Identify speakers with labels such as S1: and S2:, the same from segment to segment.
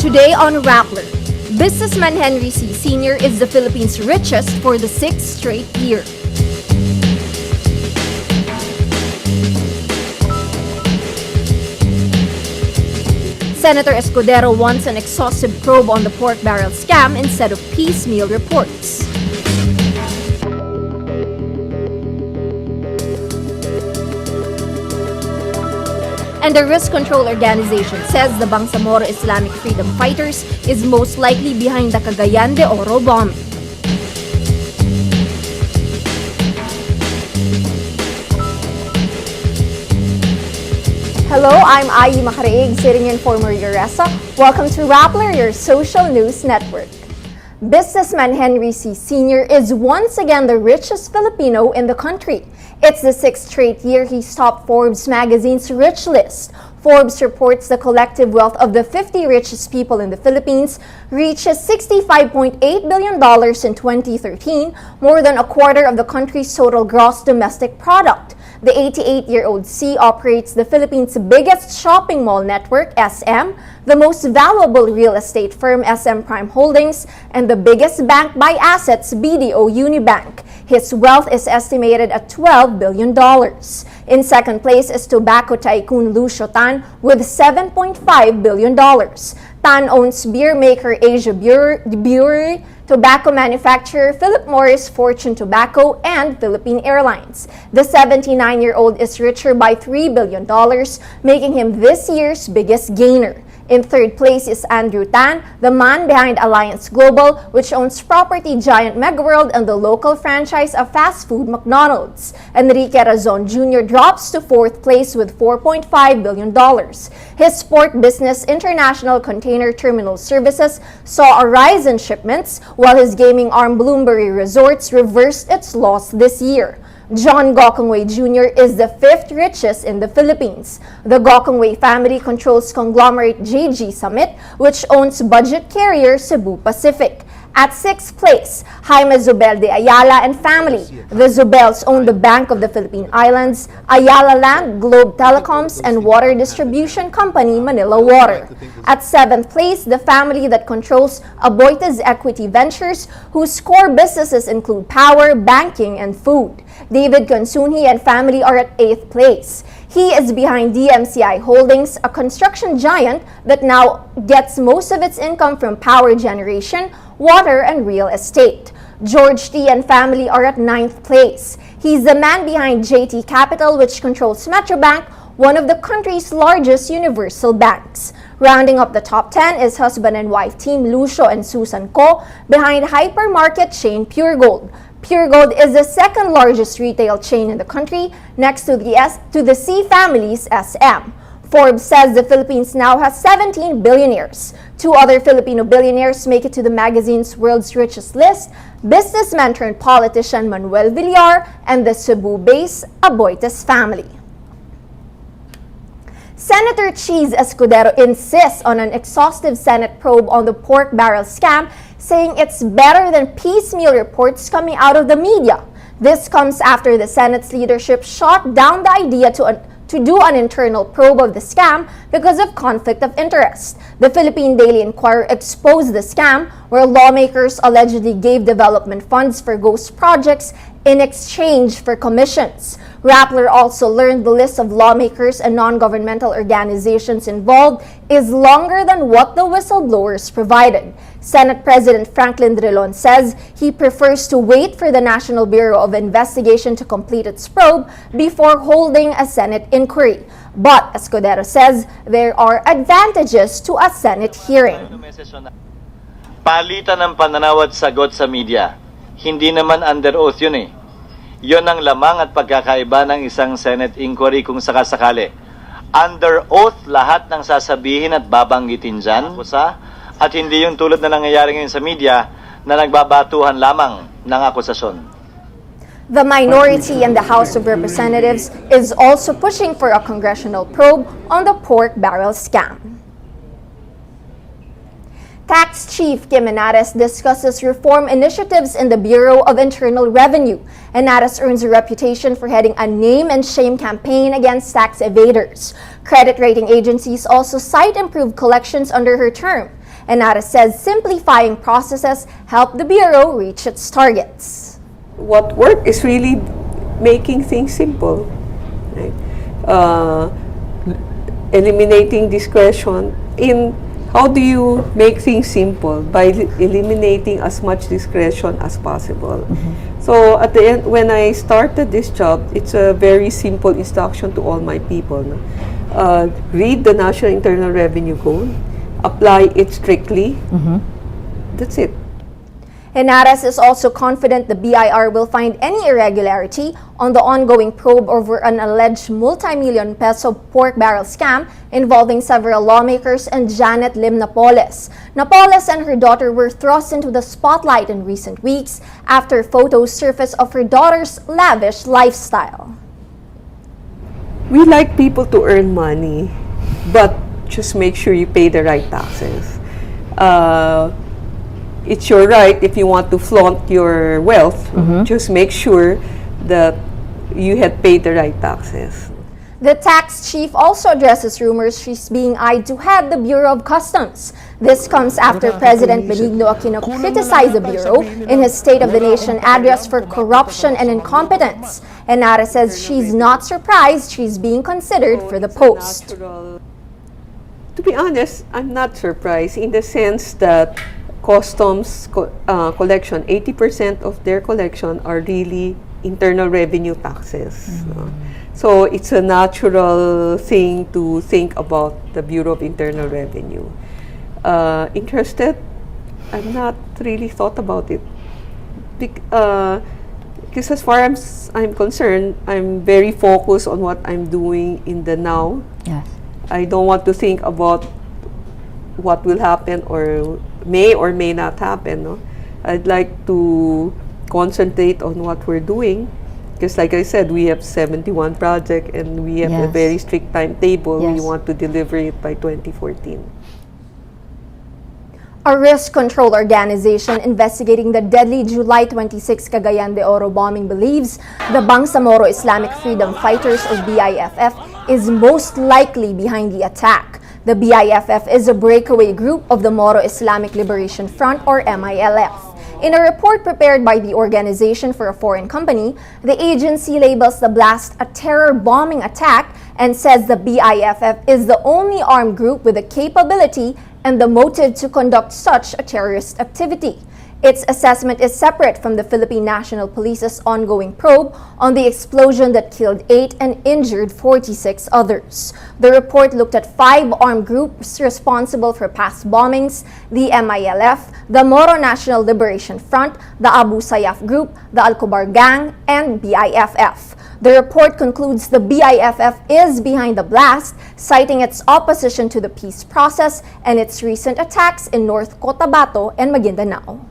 S1: Today on Rappler, businessman Henry C. Sr. is the Philippines' richest for the 6th straight year. Senator Escudero wants an exhaustive probe on the pork barrel scam instead of piecemeal reports. And the Risk Control Organization says the Bangsamoro Islamic Freedom Fighters is most likely behind the Cagayan de Oro bombing. Hello, I'm Ayi Makaraig, sitting in for Maria Ressa. Welcome to Rappler, your social news network. Businessman Henry C. Sr. is once again the richest Filipino in the country. It's the 6th straight year he's topped Forbes magazine's rich list. Forbes reports the collective wealth of the 50 richest people in the Philippines reaches $65.8 billion in 2013, more than a quarter of the country's total gross domestic product. The 88-year-old C operates the Philippines' biggest shopping mall network, SM, the most valuable real estate firm, SM Prime Holdings, and the biggest bank by assets, BDO Unibank. His wealth is estimated at $12 billion. In second place is tobacco tycoon Lucio Tan with $7.5 billion. Tan owns beer maker Asia Brewery, tobacco manufacturer Philip Morris Fortune Tobacco, and Philippine Airlines. The 79-year-old is richer by $3 billion, making him this year's biggest gainer. In third place is Andrew Tan, the man behind Alliance Global, which owns property giant Megaworld and the local franchise of fast food McDonald's. Enrique Razon Jr. drops to fourth place with $4.5 billion. His port business, International Container Terminal Services, saw a rise in shipments, while his gaming arm Bloomberry Resorts reversed its loss this year. John Gokongwei Jr. is the 5th richest in the Philippines. The Gokongwei family controls conglomerate JG Summit, which owns budget carrier Cebu Pacific. At 6th place, Jaime Zubel de Ayala and family. The Zubels own the Bank of the Philippine Islands, Ayala Land, Globe Telecoms, and water distribution company Manila Water. At 7th place, the family that controls Aboitiz Equity Ventures, whose core businesses include power, banking, and food. David Consunji and family are at 8th place. He is behind DMCI Holdings, a construction giant that now gets most of its income from power generation, water, and real estate. George T. and family are at 9th place. He's the man behind JT Capital, which controls Metrobank, one of the country's largest universal banks. Rounding up the top 10 is husband and wife team Lucio and Susan Ko, behind hypermarket chain Pure Gold. Pure Gold is the second largest retail chain in the country, next to the C family's SM. Forbes says the Philippines now has 17 billionaires. 2 other Filipino billionaires make it to the magazine's world's richest list: businessman turned politician Manuel Villar and the Cebu-based Aboitiz family. Senator Cheese Escudero insists on an exhaustive Senate probe on the pork barrel scam, saying it's better than piecemeal reports coming out of the media. This comes after the Senate's leadership shot down the idea to do an internal probe of the scam because of conflict of interest. The Philippine Daily Inquirer exposed the scam, where lawmakers allegedly gave development funds for ghost projects in exchange for commissions. Rappler also learned the list of lawmakers and non-governmental organizations involved is longer than what the whistleblowers provided. Senate President Franklin Drilon says he prefers to wait for the National Bureau of Investigation to complete its probe before holding a Senate inquiry. But Escudero says there are advantages to a Senate hearing.
S2: Palitan ng pananaw at sagot sa media. Hindi naman under oath yun eh. Yon ang lamang at pagkakaiba ng isang Senate inquiry kung sakasakali. Under oath lahat ng sasabihin at babanggitin dyan. At hindi yung tulad na nangyayari ngayon sa media na nagbabatuhan lamang ng akusasyon.
S1: The minority in the House of Representatives is also pushing for a congressional probe on the pork barrel scam. Tax Chief Kim Henares discusses reform initiatives in the Bureau of Internal Revenue. Henares earns a reputation for heading a name and shame campaign against tax evaders. Credit rating agencies also cite improved collections under her term. Enara says simplifying processes help the Bureau reach its targets.
S3: What worked is really making things simple, right? Eliminating discretion. In how do you make things simple? By eliminating as much discretion as possible. So at the end, when I started this job, it's a very simple instruction to all my people. No? Read the National Internal Revenue Code, apply it strictly. That's it.
S1: Henares is also confident the BIR will find any irregularity on the ongoing probe over an alleged multi-million peso pork barrel scam involving several lawmakers and Janet Lim Napoles. Napoles and her daughter were thrust into the spotlight in recent weeks after photos surfaced of her daughter's lavish lifestyle.
S3: We like people to earn money, but just make sure you pay the right taxes. It's your right if you want to flaunt your wealth, just make sure that you had paid the right taxes.
S1: The tax chief also addresses rumors she's being eyed to head the Bureau of Customs. This comes after President Benigno Aquino criticized the Bureau in his State of the Nation address for corruption and incompetence. Enara says she's not surprised she's being considered for the post.
S3: To be honest, I'm not surprised in the sense that Customs collection, 80% of their collection are really internal revenue taxes. So it's a natural thing to think about the Bureau of Internal Revenue. Interested? I've not really thought about it. Because as far as I'm concerned, I'm very focused on what I'm doing in the now.
S4: Yes.
S3: I don't want to think about what will happen or may not happen. No? I'd like to concentrate on what we're doing because like I said, we have 71 projects and we have a very strict timetable. We want to deliver it by 2014.
S1: A risk control organization investigating the deadly July 26 Cagayan de Oro bombing believes the Bangsamoro Islamic Freedom Fighters or BIFF is most likely behind the attack. The BIFF is a breakaway group of the Moro Islamic Liberation Front or MILF. In a report prepared by the organization for a foreign company, the agency labels the blast a terror bombing attack and says the BIFF is the only armed group with the capability and the motive to conduct such a terrorist activity. Its assessment is separate from the Philippine National Police's ongoing probe on the explosion that killed 8 and injured 46 others. The report looked at 5 armed groups responsible for past bombings: the MILF, the Moro National Liberation Front, the Abu Sayyaf Group, the Al-Kobar Gang, and BIFF. The report concludes the BIFF is behind the blast, citing its opposition to the peace process and its recent attacks in North Cotabato and Maguindanao.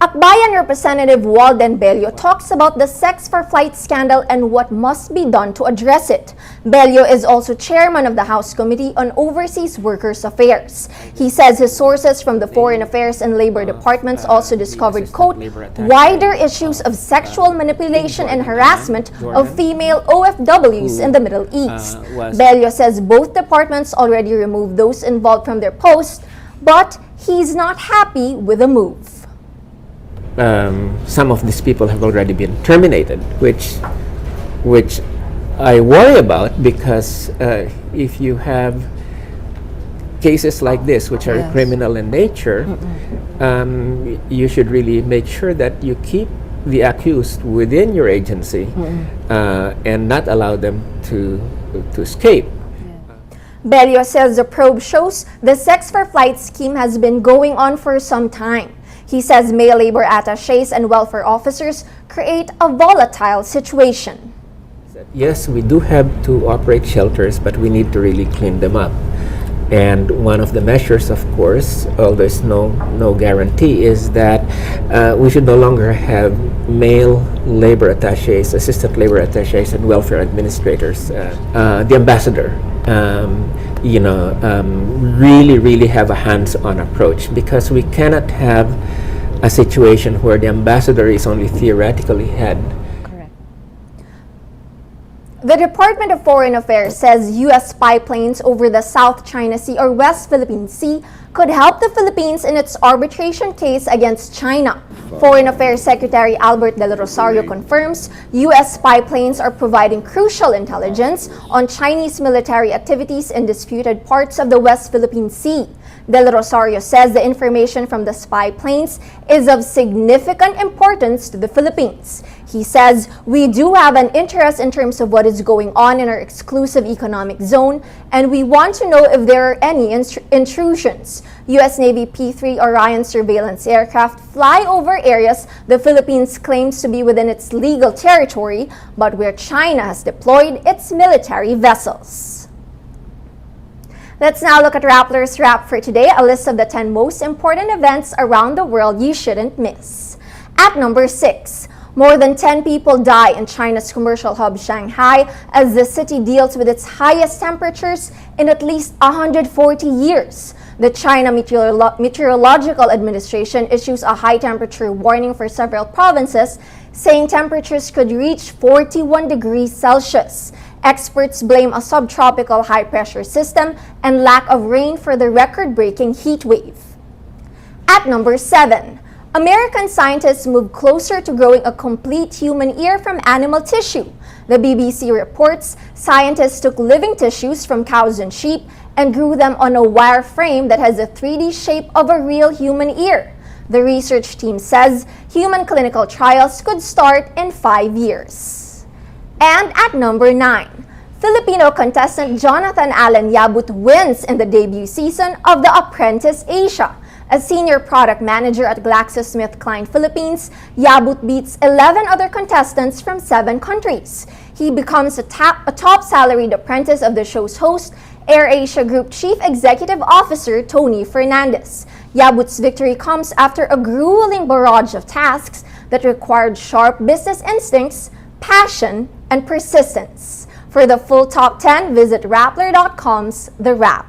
S1: Akbayan Representative Walden Bello talks about the Sex for Flight scandal and what must be done to address it. Bello is also chairman of the House Committee on Overseas Workers Affairs. He says his sources from the Foreign Affairs and Labor Departments also discovered, quote, wider issues of sexual manipulation and harassment of female OFWs in the Middle East. Bello says both departments already removed those involved from their posts, but he's not happy with the move.
S5: Some of these people have already been terminated, which I worry about because if you have cases like this, which are criminal in nature, you should really make sure that you keep the accused within your agency and not allow them to escape.
S1: Bello says the probe shows the Sex for Flight scheme has been going on for some time. He says male labor attachés and welfare officers create a volatile situation.
S5: Yes, we do have to operate shelters, but we need to really clean them up. And one of the measures, of course, although there's no guarantee, is that we should no longer have male labor attachés, assistant labor attachés, and welfare administrators. The ambassador, really have a hands-on approach, because we cannot have a situation where the ambassador is only theoretically head.
S1: The Department of Foreign Affairs says U.S. spy planes over the South China Sea or West Philippine Sea could help the Philippines in its arbitration case against China. Foreign Affairs Secretary Albert Del Rosario confirms U.S. spy planes are providing crucial intelligence on Chinese military activities in disputed parts of the West Philippine Sea. Del Rosario says the information from the spy planes is of significant importance to the Philippines. He says, "We do have an interest in terms of what is going on in our exclusive economic zone, and we want to know if there are any intrusions." U.S. Navy P-3 Orion surveillance aircraft fly over areas the Philippines claims to be within its legal territory, but where China has deployed its military vessels. Let's now look at Rappler's Wrap for today, a list of the 10 most important events around the world you shouldn't miss. At number 6, more than 10 people die in China's commercial hub Shanghai as the city deals with its highest temperatures in at least 140 years. The China Meteorological Administration issues a high temperature warning for several provinces, saying temperatures could reach 41 degrees Celsius. Experts blame a subtropical high-pressure system and lack of rain for the record-breaking heat wave. At number 7, American scientists move closer to growing a complete human ear from animal tissue. The BBC reports scientists took living tissues from cows and sheep and grew them on a wire frame that has a 3D shape of a real human ear. The research team says human clinical trials could start in 5 years. And at number 9, Filipino contestant Jonathan Allen Yabut wins in the debut season of The Apprentice Asia. A senior product manager at GlaxoSmithKline Philippines, Yabut beats 11 other contestants from 7 countries. He becomes a top salaried apprentice of the show's host, AirAsia Group Chief Executive Officer Tony Fernandez. Yabut's victory comes after a grueling barrage of tasks that required sharp business instincts, passion, and persistence. For the full top 10, visit Rappler.com's The Wrap.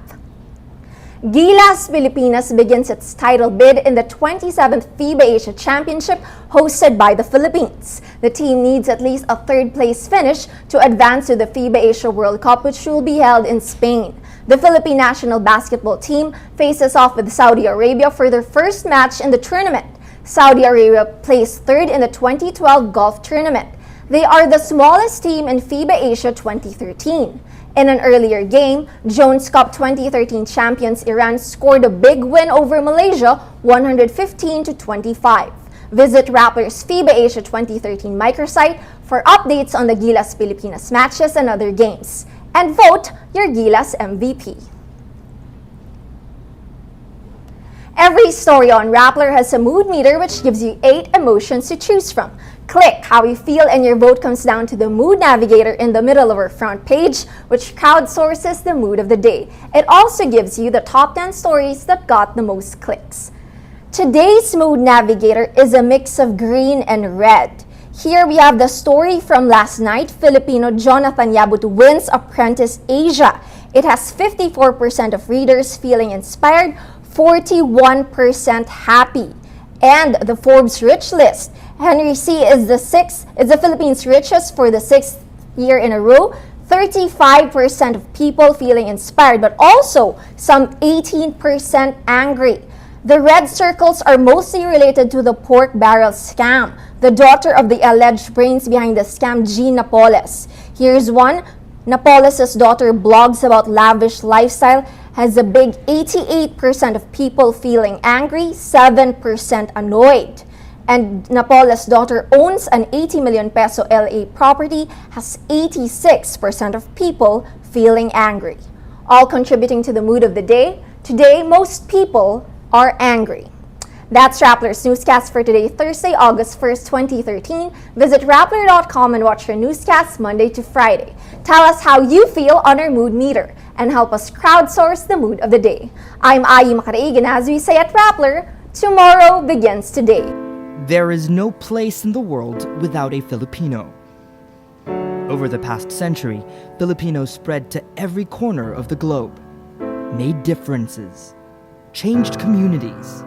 S1: Gilas Pilipinas begins its title bid in the 27th FIBA Asia Championship hosted by the Philippines. The team needs at least a third-place finish to advance to the FIBA Asia World Cup, which will be held in Spain. The Philippine national basketball team faces off with Saudi Arabia for their first match in the tournament. Saudi Arabia placed 3rd in the 2012 golf tournament. They are the smallest team in FIBA Asia 2013. In an earlier game, Jones Cup 2013 champions Iran scored a big win over Malaysia, 115-25. Visit Rappler's FIBA Asia 2013 microsite for updates on the Gilas Pilipinas matches and other games. And vote your Gilas MVP. Every story on Rappler has a mood meter which gives you 8 emotions to choose from. Click how you feel and your vote comes down to the mood navigator in the middle of our front page, which crowdsources the mood of the day. It also gives you the top 10 stories that got the most clicks. Today's mood navigator is a mix of green and red. Here we have the story from last night. Filipino Jonathan Yabut wins Apprentice Asia. It has 54% of readers feeling inspired, 41% happy. And the Forbes Rich List. Henry C. is the Philippines' richest for the 6th year in a row. 35% of people feeling inspired, but also some 18% angry. The red circles are mostly related to the pork barrel scam. The daughter of the alleged brains behind the scam, Jean Napoles. Here's one. Napoles' daughter blogs about lavish lifestyle, has a big 88% of people feeling angry, 7% annoyed. And Napoles' daughter owns an 80 million peso LA property, has 86% of people feeling angry. All contributing to the mood of the day. Today, most people are angry. That's Rappler's Newscast for today, Thursday, August 1st, 2013. Visit Rappler.com and watch your newscasts Monday to Friday. Tell us how you feel on our mood meter and help us crowdsource the mood of the day. I'm Ayi Makaraig, and as we say at Rappler, tomorrow begins today.
S4: There is no place in the world without a Filipino. Over the past century, Filipinos spread to every corner of the globe, made differences, changed communities,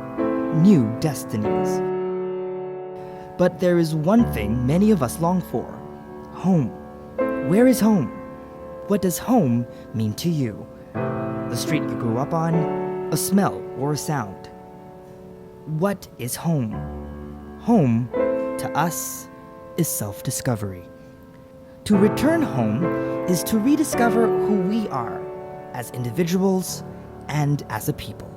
S4: new destinies. But there is one thing many of us long for: home, Where is home? What does home mean to you? The street you grew up on, a smell or a sound. What is home? Home, to us, is self-discovery. To return home is to rediscover who we are as individuals and as a people.